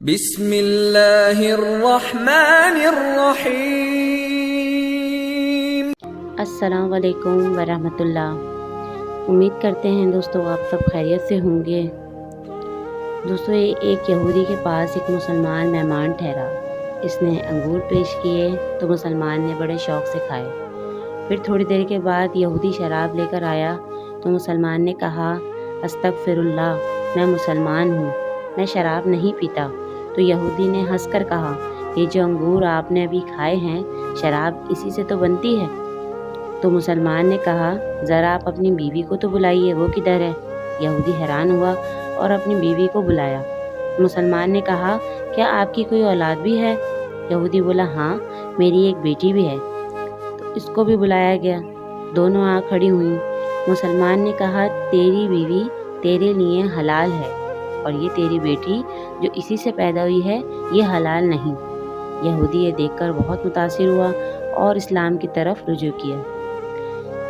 بسم اللہ الرحمن الرحیم۔ السلام علیکم ورحمۃ اللہ۔ امید کرتے ہیں دوستو آپ سب خیریت سے ہوں گے۔ دوستو ایک یہودی کے پاس ایک مسلمان مہمان ٹھہرا۔ اس نے انگور پیش کیے تو مسلمان نے بڑے شوق سے کھائے۔ پھر تھوڑی دیر کے بعد یہودی شراب لے کر آیا تو مسلمان نے کہا استغفر اللہ، میں مسلمان ہوں، میں شراب نہیں پیتا۔ تو یہودی نے ہنس کر کہا یہ جو انگور آپ نے ابھی کھائے ہیں شراب اسی سے تو بنتی ہے۔ تو مسلمان نے کہا ذرا آپ اپنی بیوی کو تو بلائیے، وہ کدھر ہے؟ یہودی حیران ہوا اور اپنی بیوی کو بلایا۔ مسلمان نے کہا کیا آپ کی کوئی اولاد بھی ہے؟ یہودی بولا ہاں، میری ایک بیٹی بھی ہے۔ تو اس کو بھی بلایا گیا، دونوں آ کھڑی ہوئیں۔ مسلمان نے کہا تیری بیوی تیرے لیے حلال ہے اور یہ تیری بیٹی جو اسی سے پیدا ہوئی ہے یہ حلال نہیں۔ یہودی یہ دیکھ کر بہت متاثر ہوا اور اسلام کی طرف رجوع کیا۔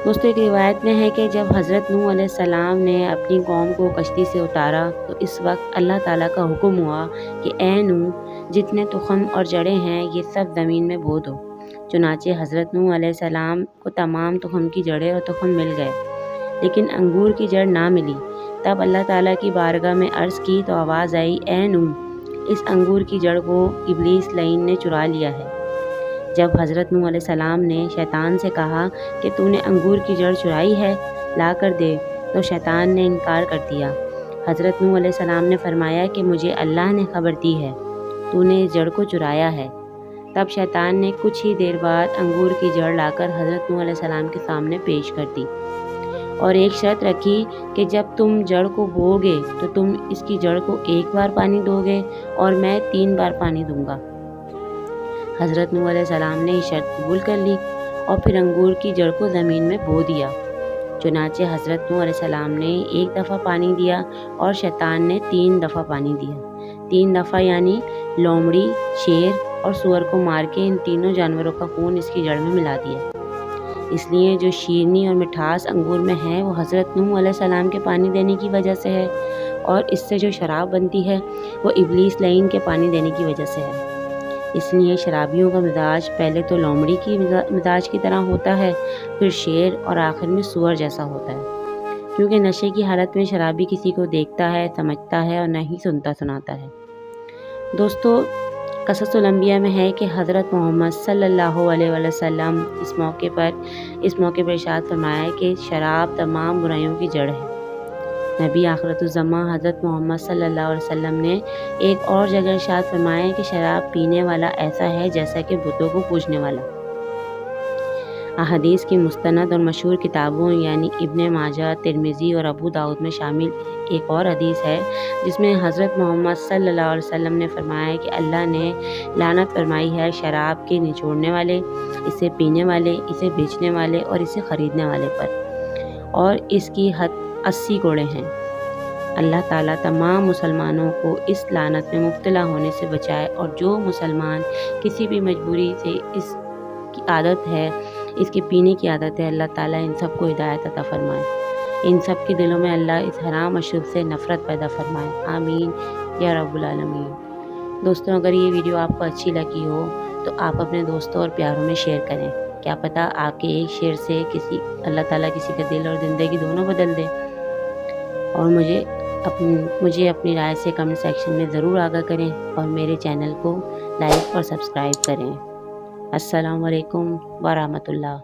دوستو ایک روایت میں ہے کہ جب حضرت نوح علیہ السلام نے اپنی قوم کو کشتی سے اتارا تو اس وقت اللہ تعالیٰ کا حکم ہوا کہ اے نوح، جتنے تخم اور جڑیں ہیں یہ سب زمین میں بو دو۔ چنانچہ حضرت نوح علیہ السلام کو تمام تخم کی جڑیں اور تخم مل گئے، لیکن انگور کی جڑ نہ ملی۔ تب اللہ تعالیٰ کی بارگاہ میں عرض کی تو آواز آئی اے نوح، اس انگور کی جڑ کو ابلیس لعین نے چرا لیا ہے۔ جب حضرت نوح علیہ السلام نے شیطان سے کہا کہ تو نے انگور کی جڑ چرائی ہے، لا کر دے، تو شیطان نے انکار کر دیا۔ حضرت نوح علیہ السلام نے فرمایا کہ مجھے اللہ نے خبر دی ہے، تو نے اس جڑ کو چرایا ہے۔ تب شیطان نے کچھ ہی دیر بعد انگور کی جڑ لا کر حضرت نوح علیہ السلام کے سامنے پیش کر دی اور ایک شرط رکھی کہ جب تم جڑ کو بو گے تو تم اس کی جڑ کو 1 بار پانی دو گے اور میں 3 بار پانی دوں گا۔ حضرت نوح علیہ السلام نے یہ شرط قبول کر لی اور پھر انگور کی جڑ کو زمین میں بو دیا۔ چنانچہ حضرت نوح علیہ السلام نے 1 دفعہ پانی دیا اور شیطان نے 3 دفعہ پانی دیا۔ 3 دفعہ یعنی لومڑی، شیر اور سور کو مار کے ان تینوں جانوروں کا خون اس کی جڑ میں ملا دیا۔ اس لیے جو شیرنی اور مٹھاس انگور میں ہے وہ حضرت نوح علیہ السلام کے پانی دینے کی وجہ سے ہے، اور اس سے جو شراب بنتی ہے وہ ابلیس لعین کے پانی دینے کی وجہ سے ہے۔ اس لیے شرابیوں کا مزاج پہلے تو لومڑی کی مزاج کی طرح ہوتا ہے، پھر شیر اور آخر میں سور جیسا ہوتا ہے، کیونکہ نشے کی حالت میں شرابی کسی کو دیکھتا ہے، سمجھتا ہے اور نہ ہی سنتا سناتا ہے۔ دوستو قصص الانبیاء میں ہے کہ حضرت محمد صلی اللہ علیہ وسلم اس موقع پر ارشاد فرمایا کہ شراب تمام برائیوں کی جڑ ہے۔ نبی آخرت الزماں حضرت محمد صلی اللہ علیہ وسلم نے ایک اور جگہ ارشاد فرمایا کہ شراب پینے والا ایسا ہے جیسا کہ بتوں کو پوجنے والا۔ احادیث کی مستند اور مشہور کتابوں یعنی ابن ماجہ، ترمذی اور ابو داؤد میں شامل ایک اور حدیث ہے جس میں حضرت محمد صلی اللہ علیہ وسلم نے فرمایا کہ اللہ نے لعنت فرمائی ہے شراب کے نچوڑنے والے، اسے پینے والے، اسے بیچنے والے اور اسے خریدنے والے پر، اور اس کی حد 80 کوڑے ہیں۔ اللہ تعالیٰ تمام مسلمانوں کو اس لعنت میں مبتلا ہونے سے بچائے، اور جو مسلمان کسی بھی مجبوری سے اس کی عادت ہے، اس کے پینے کی عادت ہے، اللہ تعالیٰ ان سب کو ہدایت عطا فرمائے، ان سب کے دلوں میں اللہ اس حرام اشرب سے نفرت پیدا فرمائے، آمین یا رب العالمین۔ دوستوں اگر یہ ویڈیو آپ کو اچھی لگی ہو تو آپ اپنے دوستوں اور پیاروں میں شیئر کریں، کیا پتہ آپ کے ایک شیئر سے اللہ تعالیٰ کسی کا دل اور زندگی دونوں بدل دے۔ اور مجھے اپنی رائے سے کمنٹ سیکشن میں ضرور آگاہ کریں اور میرے چینل کو لائک اور سبسکرائب کریں۔ السلام علیکم ورحمۃ اللہ۔